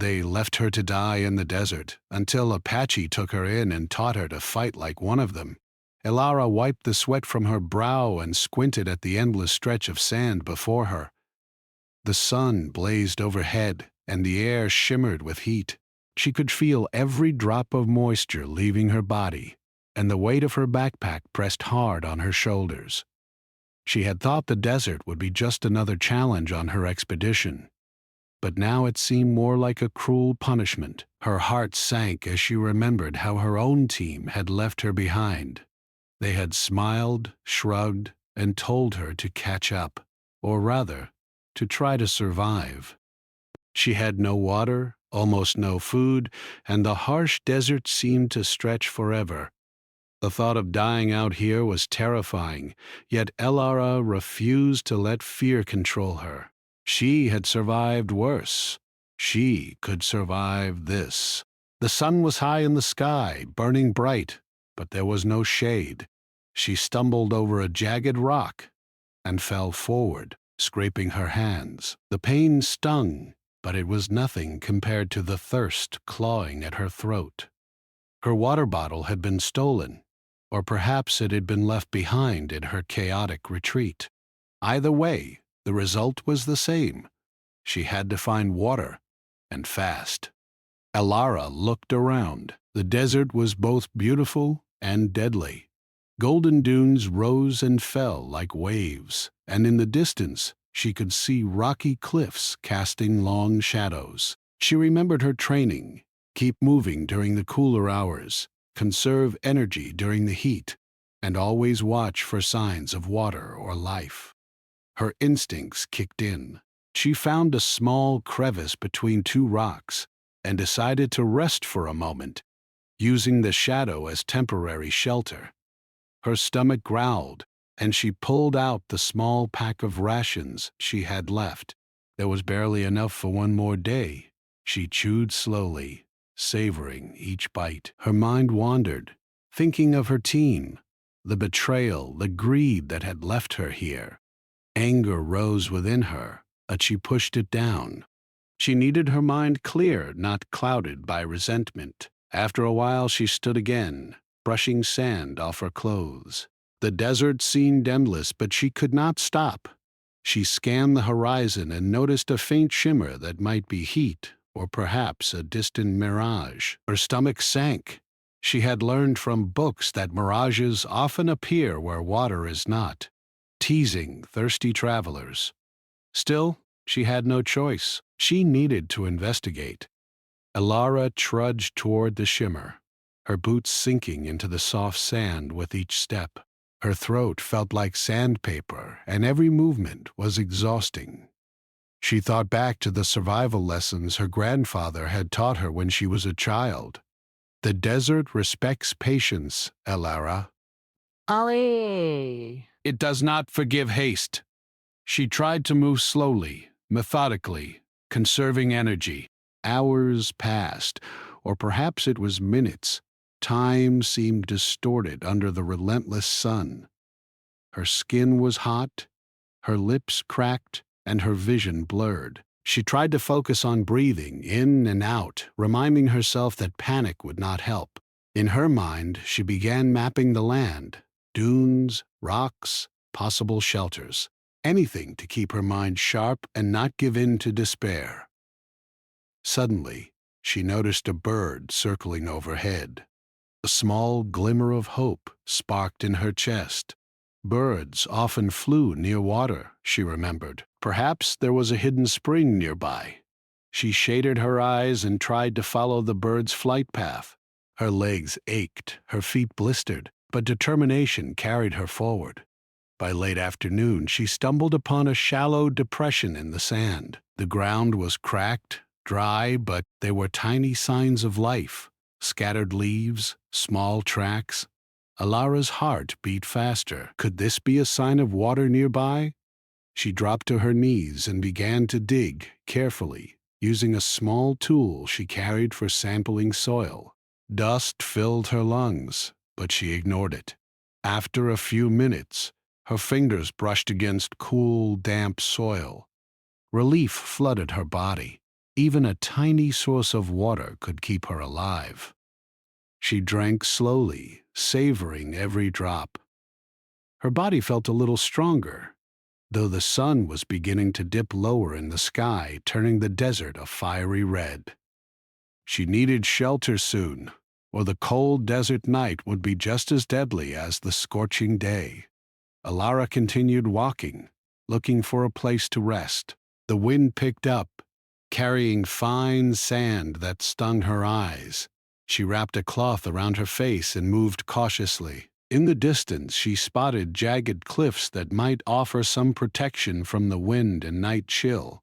They left her to die in the desert until Apache took her in and taught her to fight like one of them. Elara wiped the sweat from her brow and squinted at the endless stretch of sand before her. The sun blazed overhead, and the air shimmered with heat. She could feel every drop of moisture leaving her body, and the weight of her backpack pressed hard on her shoulders. She had thought the desert would be just another challenge on her expedition, but now it seemed more like a cruel punishment. Her heart sank as she remembered how her own team had left her behind. They had smiled, shrugged, and told her to catch up, or rather, to try to survive. She had no water, almost no food, and the harsh desert seemed to stretch forever. The thought of dying out here was terrifying, yet Elara refused to let fear control her. She had survived worse. She could survive this. The sun was high in the sky, burning bright, but there was no shade. She stumbled over a jagged rock and fell forward, scraping her hands. The pain stung, but it was nothing compared to the thirst clawing at her throat. Her water bottle had been stolen, or perhaps it had been left behind in her chaotic retreat. Either way, the result was the same. She had to find water, and fast. Elara looked around. The desert was both beautiful and deadly. Golden dunes rose and fell like waves, and in the distance she could see rocky cliffs casting long shadows. She remembered her training: keep moving during the cooler hours, conserve energy during the heat, and always watch for signs of water or life. Her instincts kicked in. She found a small crevice between two rocks and decided to rest for a moment, using the shadow as temporary shelter. Her stomach growled, and she pulled out the small pack of rations she had left. There was barely enough for one more day. She chewed slowly, savoring each bite. Her mind wandered, thinking of her team, the betrayal, the greed that had left her here. Anger rose within her, but she pushed it down. She needed her mind clear, not clouded by resentment. After a while she stood again, brushing sand off her clothes. The desert seemed endless, but she could not stop. She scanned the horizon and noticed a faint shimmer that might be heat, or perhaps a distant mirage. Her stomach sank. She had learned from books that mirages often appear where water is not, teasing thirsty travelers. Still, she had no choice. She needed to investigate. Elara trudged toward the shimmer, her boots sinking into the soft sand with each step. Her throat felt like sandpaper, and every movement was exhausting. She thought back to the survival lessons her grandfather had taught her when she was a child. The desert respects patience, Elara. Ali! It does not forgive haste. She tried to move slowly, methodically, conserving energy. Hours passed, or perhaps it was minutes. Time seemed distorted under the relentless sun. Her skin was hot, her lips cracked, and her vision blurred. She tried to focus on breathing in and out, reminding herself that panic would not help. In her mind, she began mapping the land: dunes, rocks, possible shelters. Anything to keep her mind sharp and not give in to despair. Suddenly, she noticed a bird circling overhead. A small glimmer of hope sparked in her chest. Birds often flew near water, she remembered. Perhaps there was a hidden spring nearby. She shaded her eyes and tried to follow the bird's flight path. Her legs ached, her feet blistered, but determination carried her forward. By late afternoon, she stumbled upon a shallow depression in the sand. The ground was cracked, dry, but there were tiny signs of life: scattered leaves, small tracks. Elara's heart beat faster. Could this be a sign of water nearby? She dropped to her knees and began to dig, carefully, using a small tool she carried for sampling soil. Dust filled her lungs, but she ignored it. After a few minutes, her fingers brushed against cool, damp soil. Relief flooded her body. Even a tiny source of water could keep her alive. She drank slowly, savoring every drop. Her body felt a little stronger, though the sun was beginning to dip lower in the sky, turning the desert a fiery red. She needed shelter soon, or the cold desert night would be just as deadly as the scorching day. Alara continued walking, looking for a place to rest. The wind picked up, carrying fine sand that stung her eyes. She wrapped a cloth around her face and moved cautiously. In the distance, she spotted jagged cliffs that might offer some protection from the wind and night chill.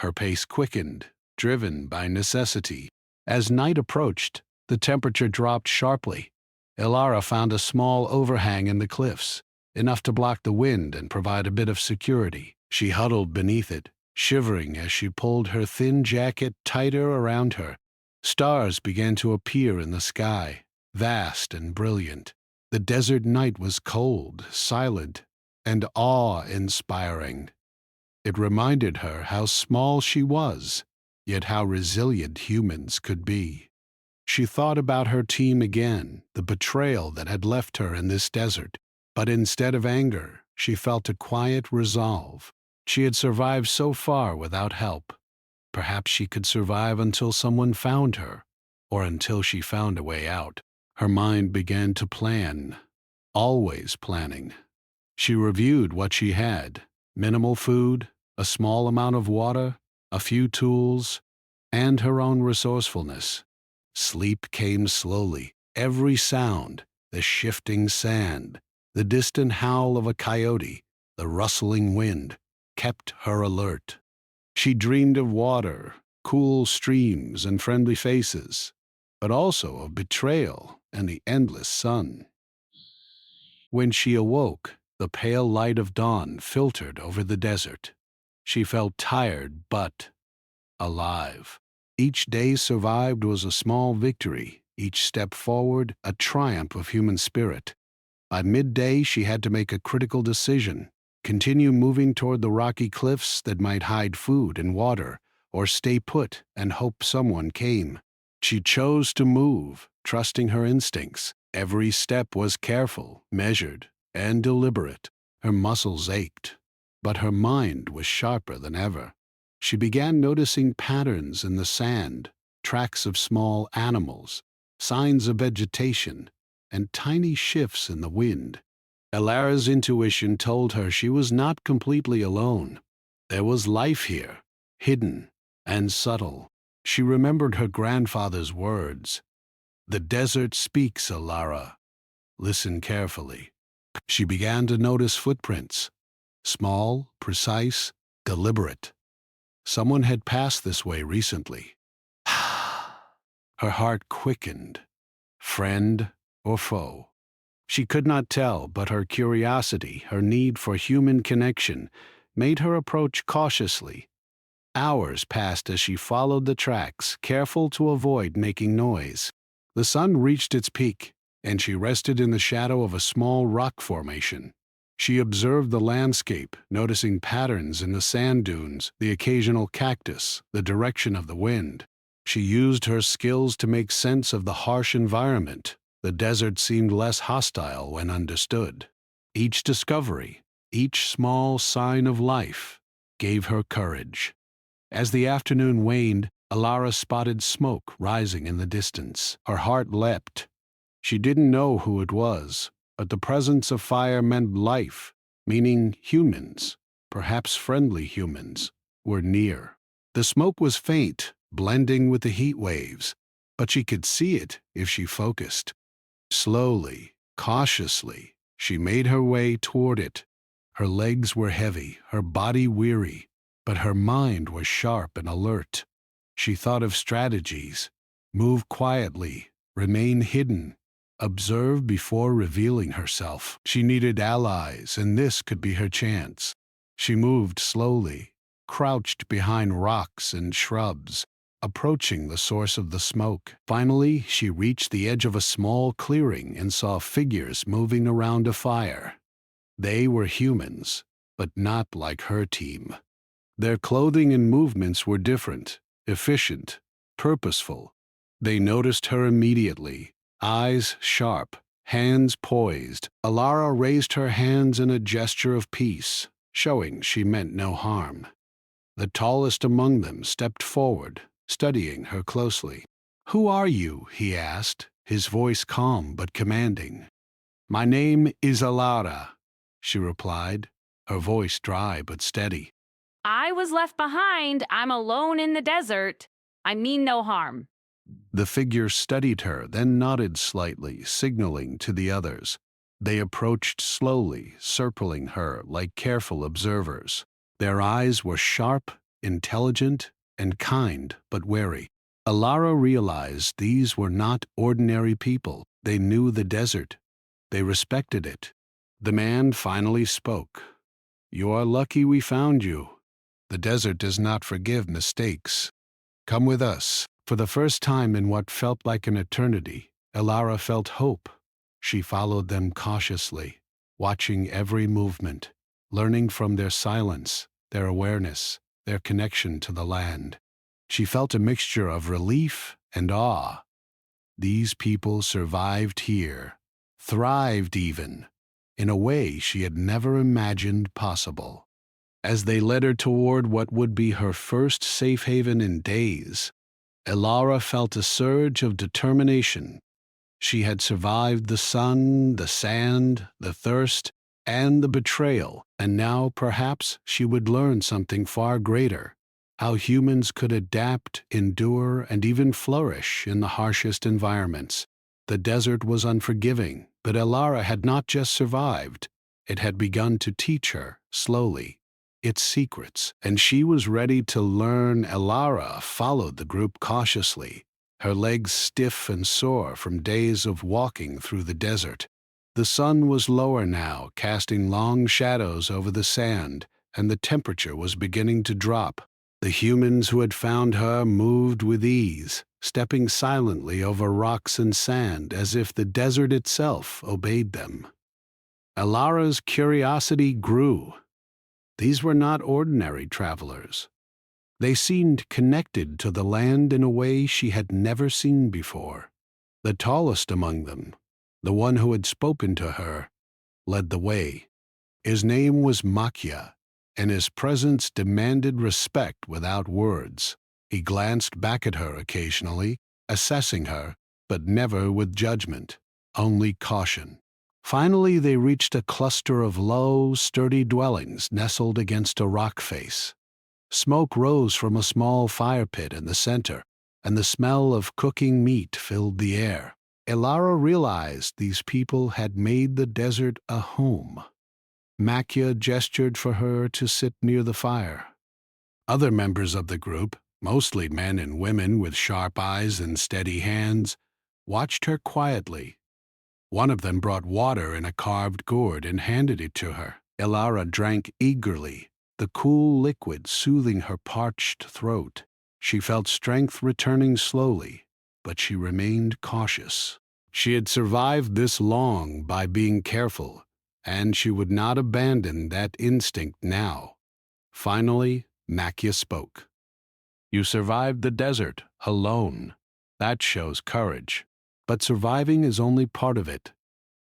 Her pace quickened, driven by necessity. As night approached, the temperature dropped sharply. Alara found a small overhang in the cliffs, enough to block the wind and provide a bit of security. She huddled beneath it, shivering as she pulled her thin jacket tighter around her. Stars began to appear in the sky, vast and brilliant. The desert night was cold, silent, and awe-inspiring. It reminded her how small she was, yet how resilient humans could be. She thought about her team again, the betrayal that had left her in this desert. But instead of anger, she felt a quiet resolve. She had survived so far without help. Perhaps she could survive until someone found her, or until she found a way out. Her mind began to plan, always planning. She reviewed what she had: minimal food, a small amount of water, a few tools, and her own resourcefulness. Sleep came slowly. Every sound, the shifting sand, the distant howl of a coyote, the rustling wind, kept her alert. She dreamed of water, cool streams, and friendly faces, but also of betrayal and the endless sun. When she awoke, the pale light of dawn filtered over the desert. She felt tired but alive. Each day survived was a small victory, each step forward a triumph of human spirit. By midday, she had to make a critical decision: continue moving toward the rocky cliffs that might hide food and water, or stay put and hope someone came. She chose to move, trusting her instincts. Every step was careful, measured, and deliberate. Her muscles ached, but her mind was sharper than ever. She began noticing patterns in the sand, tracks of small animals, signs of vegetation, and tiny shifts in the wind. Alara's intuition told her she was not completely alone. There was life here, hidden and subtle. She remembered her grandfather's words: "The desert speaks, Alara. Listen carefully." She began to notice footprints, small, precise, deliberate. Someone had passed this way recently. Her heart quickened. Friend or foe? She could not tell, but her curiosity, her need for human connection, made her approach cautiously. Hours passed as she followed the tracks, careful to avoid making noise. The sun reached its peak, and she rested in the shadow of a small rock formation. She observed the landscape, noticing patterns in the sand dunes, the occasional cactus, the direction of the wind. She used her skills to make sense of the harsh environment. The desert seemed less hostile when understood. Each discovery, each small sign of life, gave her courage. As the afternoon waned, Alara spotted smoke rising in the distance. Her heart leapt. She didn't know who it was, but the presence of fire meant life, meaning humans, perhaps friendly humans, were near. The smoke was faint, blending with the heat waves, but she could see it if she focused. Slowly, cautiously, she made her way toward it. Her legs were heavy, her body weary, but her mind was sharp and alert. She thought of strategies: move quietly, remain hidden, observe before revealing herself. She needed allies, and this could be her chance. She moved slowly, crouched behind rocks and shrubs, approaching the source of the smoke. Finally, she reached the edge of a small clearing and saw figures moving around a fire. They were humans, but not like her team. Their clothing and movements were different, efficient, purposeful. They noticed her immediately, eyes sharp, hands poised. Alara raised her hands in a gesture of peace, showing she meant no harm. The tallest among them stepped forward, studying her closely. "Who are you?" he asked, his voice calm but commanding. "My name is Alara," she replied, her voice dry but steady. I was left behind. I'm alone in the desert. I mean no harm. The figure studied her, then nodded slightly, signaling to the others. They approached slowly, circling her like careful observers. Their eyes were sharp, intelligent, and kind, but wary. Alara realized these were not ordinary people. They knew the desert. They respected it. The man finally spoke. "You are lucky we found you. The desert does not forgive mistakes. Come with us." For the first time in what felt like an eternity, Alara felt hope. She followed them cautiously, watching every movement, learning from their silence, their awareness, their connection to the land. She felt a mixture of relief and awe. These people survived here, thrived even, in a way she had never imagined possible. As they led her toward what would be her first safe haven in days, Alara felt a surge of determination. She had survived the sun, the sand, the thirst, and the betrayal, and now perhaps she would learn something far greater: how humans could adapt, endure, and even flourish in the harshest environments. The desert was unforgiving, but Alara had not just survived. It had begun to teach her, slowly, its secrets, and she was ready to learn. Alara followed the group cautiously, her legs stiff and sore from days of walking through the desert. The sun was lower now, casting long shadows over the sand, and the temperature was beginning to drop. The humans who had found her moved with ease, stepping silently over rocks and sand as if the desert itself obeyed them. Alara's curiosity grew. These were not ordinary travelers. They seemed connected to the land in a way she had never seen before. The tallest among them, the one who had spoken to her, led the way. His name was Makia, and his presence demanded respect without words. He glanced back at her occasionally, assessing her, but never with judgment, only caution. Finally, they reached a cluster of low, sturdy dwellings nestled against a rock face. Smoke rose from a small fire pit in the center, and the smell of cooking meat filled the air. Alara realized these people had made the desert a home. Makia gestured for her to sit near the fire. Other members of the group, mostly men and women with sharp eyes and steady hands, watched her quietly. One of them brought water in a carved gourd and handed it to her. Alara drank eagerly, the cool liquid soothing her parched throat. She felt strength returning slowly, but she remained cautious. She had survived this long by being careful, and she would not abandon that instinct now. Finally, Makia spoke. "You survived the desert, alone. That shows courage. But surviving is only part of it.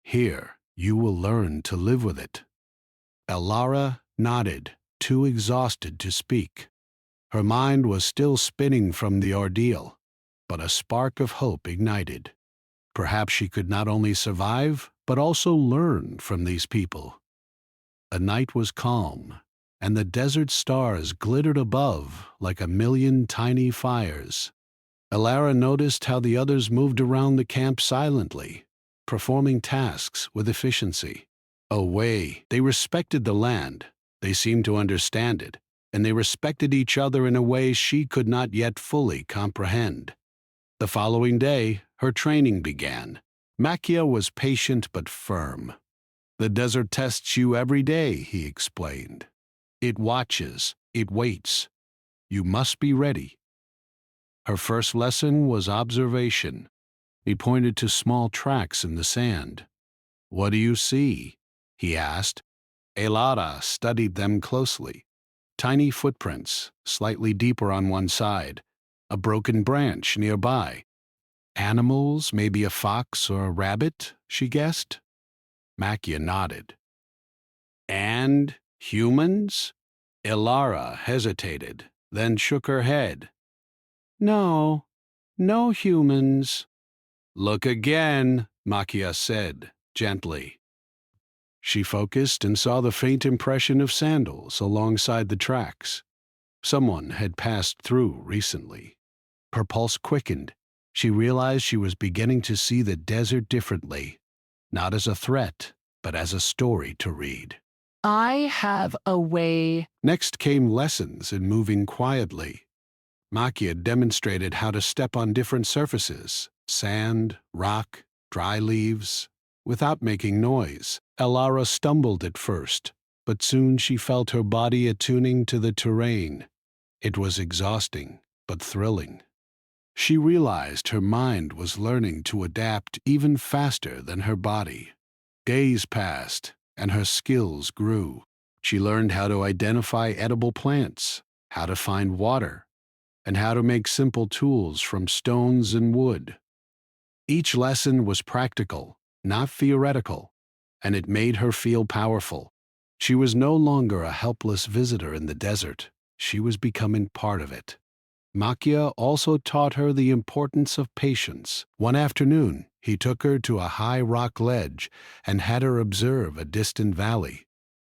Here, you will learn to live with it." Alara nodded, too exhausted to speak. Her mind was still spinning from the ordeal, but a spark of hope ignited. Perhaps she could not only survive, but also learn from these people. The night was calm, and the desert stars glittered above like a million tiny fires. Alara noticed how the others moved around the camp silently, performing tasks with efficiency. They respected the land, they seemed to understand it, and they respected each other in a way she could not yet fully comprehend. The following day, her training began. Makia was patient but firm. "The desert tests you every day," he explained. "It watches, it waits. You must be ready." Her first lesson was observation. He pointed to small tracks in the sand. "What do you see?" he asked. Alara studied them closely. Tiny footprints, slightly deeper on one side, a broken branch nearby. Animals, maybe a fox or a rabbit, she guessed. Makia nodded. And humans? Ilara hesitated, then shook her head. No, no humans. Look again, Makia said, gently. She focused and saw the faint impression of sandals alongside the tracks. Someone had passed through recently. Her pulse quickened. She realized she was beginning to see the desert differently, not as a threat, but as a story to read. I have a way. Next came lessons in moving quietly. Makia demonstrated how to step on different surfaces, sand, rock, dry leaves, without making noise. Ilara stumbled at first, but soon she felt her body attuning to the terrain. It was exhausting, but thrilling. She realized her mind was learning to adapt even faster than her body. Days passed, and her skills grew. She learned how to identify edible plants, how to find water, and how to make simple tools from stones and wood. Each lesson was practical, not theoretical, and it made her feel powerful. She was no longer a helpless visitor in the desert. She was becoming part of it. Makia also taught her the importance of patience. One afternoon, he took her to a high rock ledge and had her observe a distant valley.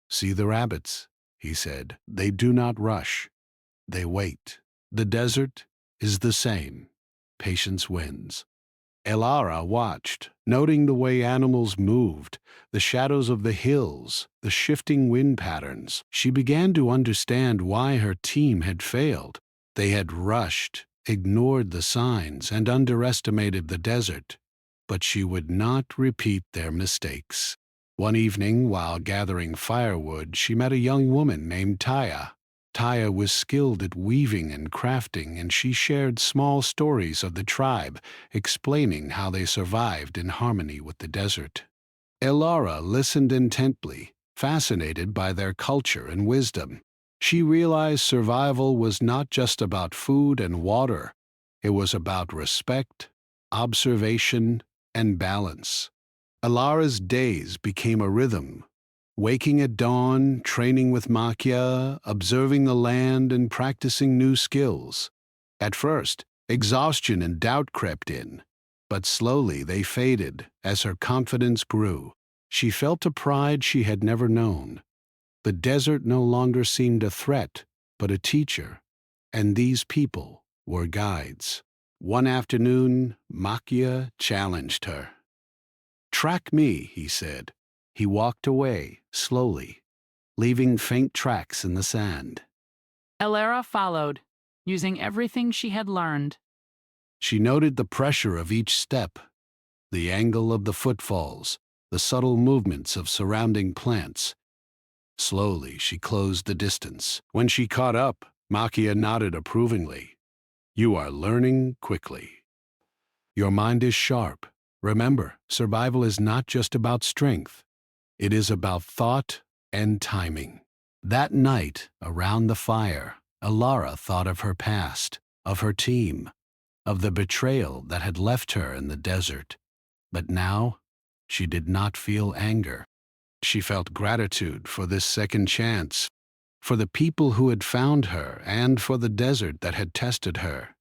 "See the rabbits," he said. "They do not rush. They wait. The desert is the same. Patience wins." Ilara watched, noting the way animals moved, the shadows of the hills, the shifting wind patterns. She began to understand why her team had failed. They had rushed, ignored the signs, and underestimated the desert. But she would not repeat their mistakes. One evening, while gathering firewood, she met a young woman named Taya. Taya was skilled at weaving and crafting, and she shared small stories of the tribe, explaining how they survived in harmony with the desert. Ilara listened intently, fascinated by their culture and wisdom. She realized survival was not just about food and water. It was about respect, observation, and balance. Ilara's days became a rhythm. Waking at dawn, training with Makia, observing the land, and practicing new skills. At first, exhaustion and doubt crept in, but slowly they faded as her confidence grew. She felt a pride she had never known. The desert no longer seemed a threat, but a teacher, and these people were guides. One afternoon, Makia challenged her. "Track me," he said. He walked away, slowly, leaving faint tracks in the sand. Ilara followed, using everything she had learned. She noted the pressure of each step, the angle of the footfalls, the subtle movements of surrounding plants. Slowly, she closed the distance. When she caught up, Makia nodded approvingly. "You are learning quickly. Your mind is sharp. Remember, survival is not just about strength. It is about thought and timing." That night, around the fire, Ilara thought of her past, of her team, of the betrayal that had left her in the desert. But now, she did not feel anger. She felt gratitude for this second chance, for the people who had found her and for the desert that had tested her.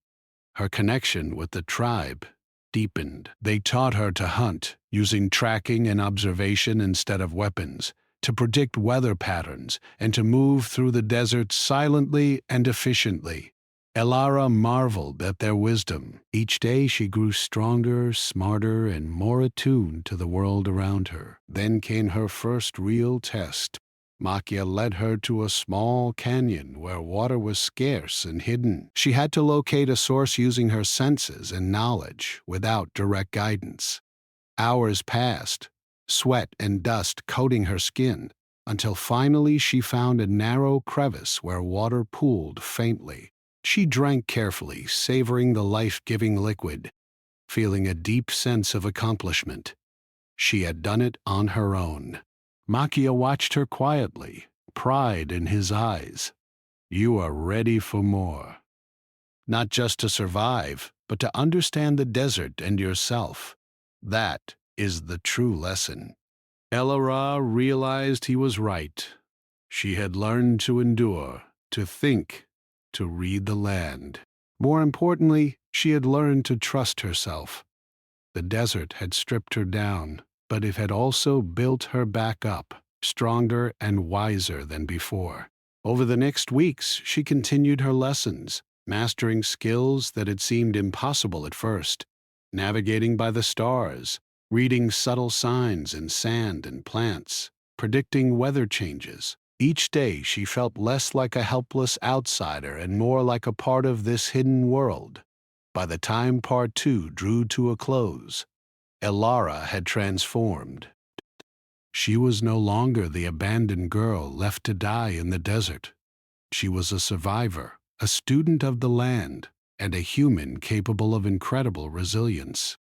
Her connection with the tribe deepened. They taught her to hunt, using tracking and observation instead of weapons, to predict weather patterns, and to move through the desert silently and efficiently. Ilara marveled at their wisdom. Each day she grew stronger, smarter, and more attuned to the world around her. Then came her first real test. Makia led her to a small canyon where water was scarce and hidden. She had to locate a source using her senses and knowledge without direct guidance. Hours passed, sweat and dust coating her skin, until finally she found a narrow crevice where water pooled faintly. She drank carefully, savoring the life-giving liquid, feeling a deep sense of accomplishment. She had done it on her own. Makia watched her quietly, pride in his eyes. "You are ready for more." not just to survive, but to understand the desert and yourself. That is the true lesson. Elara realized he was right. She had learned to endure, to think, to read the land. More importantly, she had learned to trust herself. The desert had stripped her down, but it had also built her back up, stronger and wiser than before. Over the next weeks, she continued her lessons, mastering skills that had seemed impossible at first, navigating by the stars, reading subtle signs in sand and plants, predicting weather changes. Each day she felt less like a helpless outsider and more like a part of this hidden world. By the time Part 2 drew to a close, Elara had transformed. She was no longer the abandoned girl left to die in the desert. She was a survivor, a student of the land, and a human capable of incredible resilience.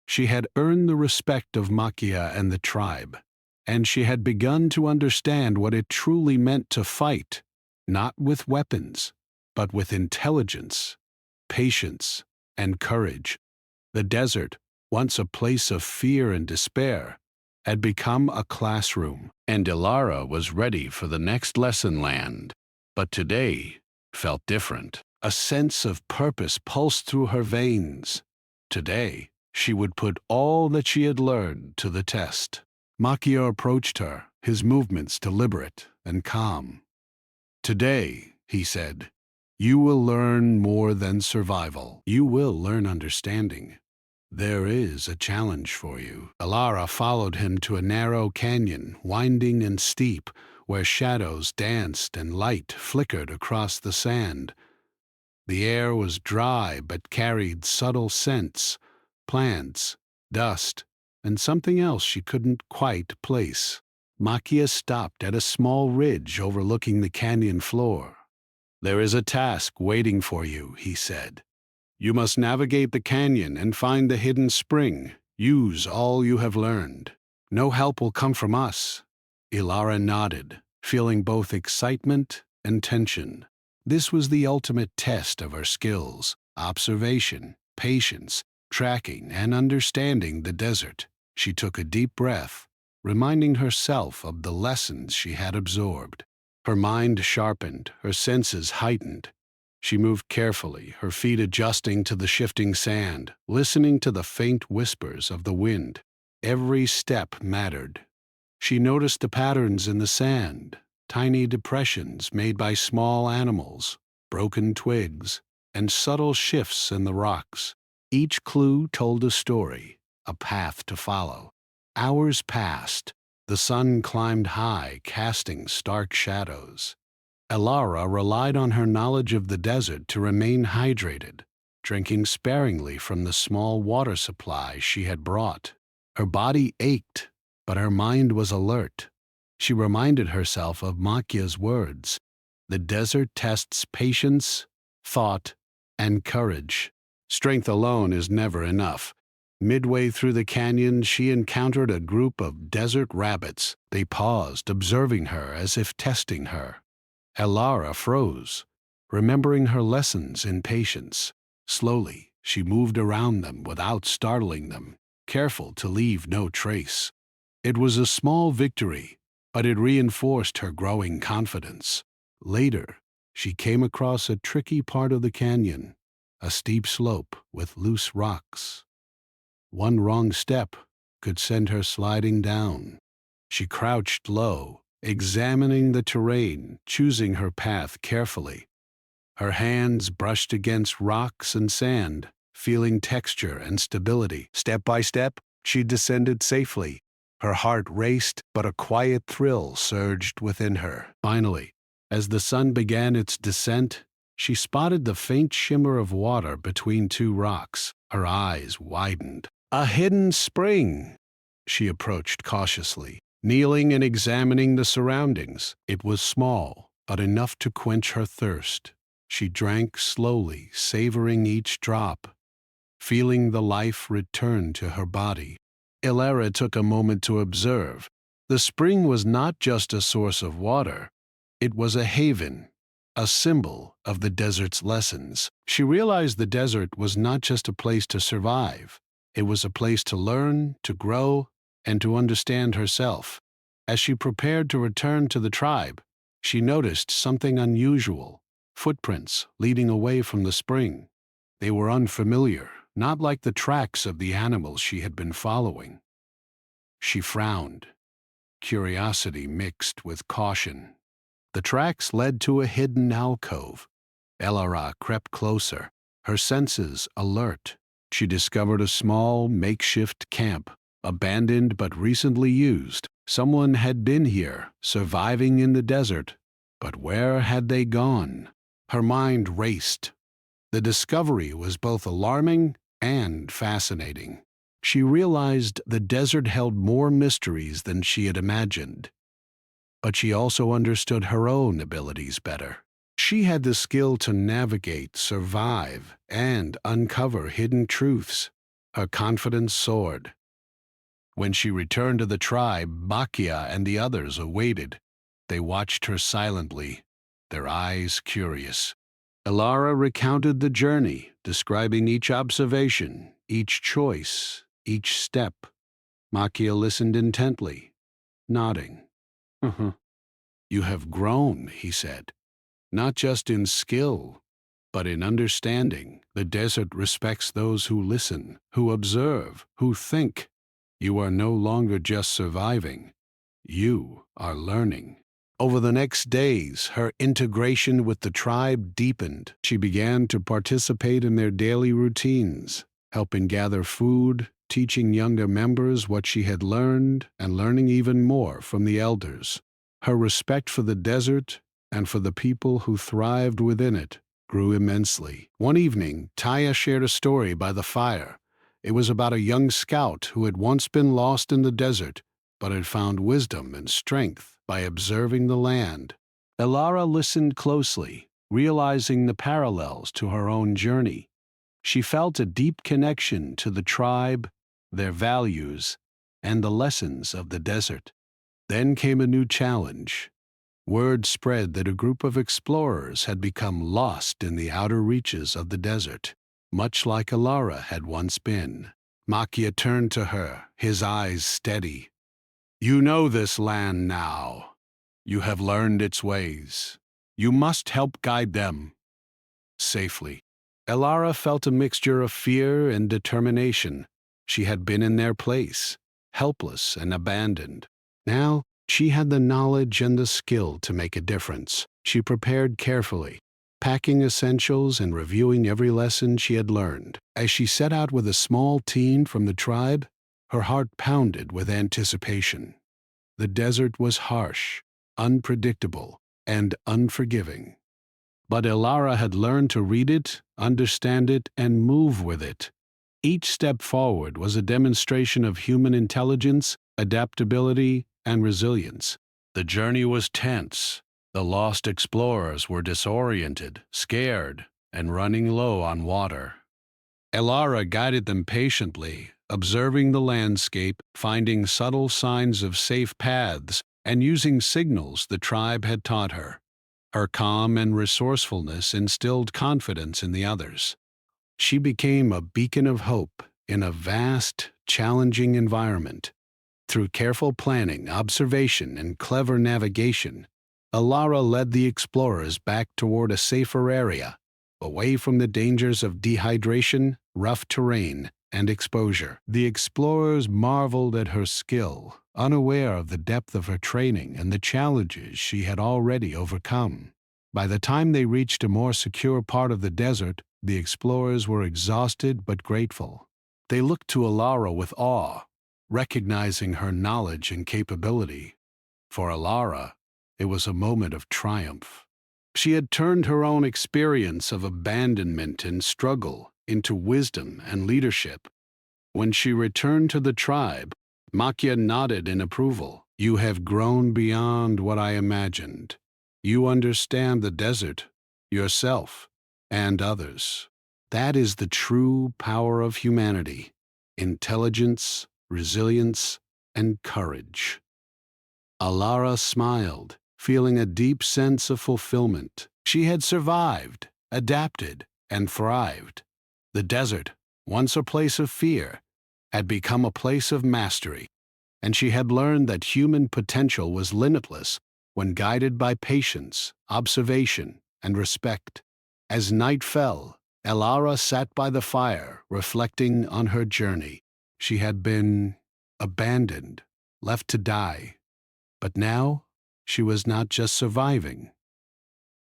She had earned the respect of Makia and the tribe, and she had begun to understand what it truly meant to fight, not with weapons, but with intelligence, patience, and courage. The desert, once a place of fear and despair, had become a classroom, and Elara was ready for the next lesson land. But today felt different. A sense of purpose pulsed through her veins. Today, she would put all that she had learned to the test. Makia approached her, his movements deliberate and calm. "Today," he said, "you will learn more than survival. You will learn understanding. There is a challenge for you." Elara followed him to a narrow canyon, winding and steep, where shadows danced and light flickered across the sand. The air was dry but carried subtle scents, plants, dust, and something else she couldn't quite place. Makia stopped at a small ridge overlooking the canyon floor. "There is a task waiting for you," he said. "You must navigate the canyon and find the hidden spring. Use all you have learned. No help will come from us." Elara nodded, feeling both excitement and tension. This was the ultimate test of her skills: observation, patience, tracking, and understanding the desert. She took a deep breath, reminding herself of the lessons she had absorbed. Her mind sharpened, her senses heightened. She moved carefully, her feet adjusting to the shifting sand, listening to the faint whispers of the wind. Every step mattered. She noticed the patterns in the sand, tiny depressions made by small animals, broken twigs, and subtle shifts in the rocks. Each clue told a story, a path to follow. Hours passed. The sun climbed high, casting stark shadows. Elara relied on her knowledge of the desert to remain hydrated, drinking sparingly from the small water supply she had brought. Her body ached, but her mind was alert. She reminded herself of Makia's words: "The desert tests patience, thought, and courage. Strength alone is never enough." Midway through the canyon, she encountered a group of desert rabbits. They paused, observing her as if testing her. Elara froze, remembering her lessons in patience. Slowly, she moved around them without startling them, careful to leave no trace. It was a small victory, but it reinforced her growing confidence. Later, she came across a tricky part of the canyon, a steep slope with loose rocks. One wrong step could send her sliding down. She crouched low, examining the terrain, choosing her path carefully. Her hands brushed against rocks and sand, feeling texture and stability. Step by step, she descended safely. Her heart raced, but a quiet thrill surged within her. Finally, as the sun began its descent, she spotted the faint shimmer of water between two rocks. Her eyes widened. "A hidden spring!" She approached cautiously, kneeling and examining the surroundings. It was small, but enough to quench her thirst. She drank slowly, savoring each drop, feeling the life return to her body. Elara took a moment to observe. The spring was not just a source of water. It was a haven, a symbol of the desert's lessons. She realized the desert was not just a place to survive. It was a place to learn, to grow, and to understand herself. As she prepared to return to the tribe, she noticed something unusual: footprints leading away from the spring. They were unfamiliar, not like the tracks of the animals she had been following. She frowned, curiosity mixed with caution. The tracks led to a hidden alcove. Elara crept closer, her senses alert. She discovered a small, makeshift camp, abandoned but recently used. Someone had been here, surviving in the desert. But where had they gone? Her mind raced. The discovery was both alarming and fascinating. She realized the desert held more mysteries than she had imagined. But she also understood her own abilities better. She had the skill to navigate, survive, and uncover hidden truths. Her confidence soared. When she returned to the tribe, Makia and the others awaited. They watched her silently, their eyes curious. Elara recounted the journey, describing each observation, each choice, each step. Makia listened intently, nodding. You have grown, he said, not just in skill, but in understanding. The desert respects those who listen, who observe, who think. You are no longer just surviving. You are learning. Over the next days, her integration with the tribe deepened. She began to participate in their daily routines, helping gather food, teaching younger members what she had learned, and learning even more from the elders. Her respect for the desert and for the people who thrived within it grew immensely. One evening, Taya shared a story by the fire. It was about a young scout who had once been lost in the desert, but had found wisdom and strength by observing the land. Elara listened closely, realizing the parallels to her own journey. She felt a deep connection to the tribe, their values, and the lessons of the desert. Then came a new challenge. Word spread that a group of explorers had become lost in the outer reaches of the desert, much like Elara had once been. Makia turned to her, his eyes steady. You know this land now. You have learned its ways. You must help guide them safely. Elara felt a mixture of fear and determination. She had been in their place, helpless and abandoned. Now, she had the knowledge and the skill to make a difference. She prepared carefully, packing essentials and reviewing every lesson she had learned. As she set out with a small team from the tribe, her heart pounded with anticipation. The desert was harsh, unpredictable, and unforgiving. But Elara had learned to read it, understand it, and move with it. Each step forward was a demonstration of human intelligence, adaptability, and resilience. The journey was tense. The lost explorers were disoriented, scared, and running low on water. Elara guided them patiently, observing the landscape, finding subtle signs of safe paths, and using signals the tribe had taught her. Her calm and resourcefulness instilled confidence in the others. She became a beacon of hope in a vast, challenging environment. Through careful planning, observation, and clever navigation, Elara led the explorers back toward a safer area, away from the dangers of dehydration, rough terrain, and exposure. The explorers marveled at her skill, unaware of the depth of her training and the challenges she had already overcome. By the time they reached a more secure part of the desert, the explorers were exhausted but grateful. They looked to Elara with awe, recognizing her knowledge and capability. For Elara, it was a moment of triumph. She had turned her own experience of abandonment and struggle into wisdom and leadership. When she returned to the tribe, Makia nodded in approval. You have grown beyond what I imagined. You understand the desert, yourself, and others. That is the true power of humanity: intelligence, resilience, and courage. Elara smiled, feeling a deep sense of fulfillment. She had survived, adapted, and thrived. The desert, once a place of fear, had become a place of mastery, and she had learned that human potential was limitless when guided by patience, observation, and respect. As night fell, Elara sat by the fire, reflecting on her journey. She had been abandoned, left to die, but now she was not just surviving.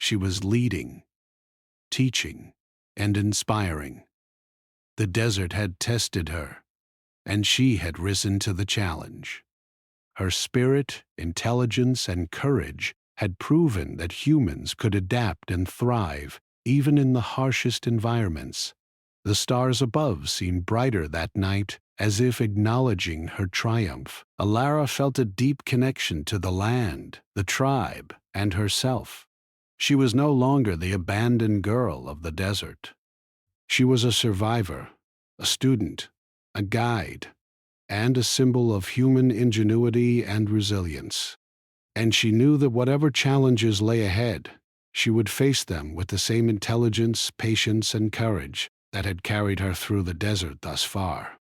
She was leading, teaching, and inspiring. The desert had tested her, and she had risen to the challenge. Her spirit, intelligence, and courage had proven that humans could adapt and thrive even in the harshest environments. The stars above seemed brighter that night, as if acknowledging her triumph. Elara felt a deep connection to the land, the tribe, and herself. She was no longer the abandoned girl of the desert. She was a survivor, a student, a guide, and a symbol of human ingenuity and resilience. And she knew that whatever challenges lay ahead, she would face them with the same intelligence, patience, and courage that had carried her through the desert thus far.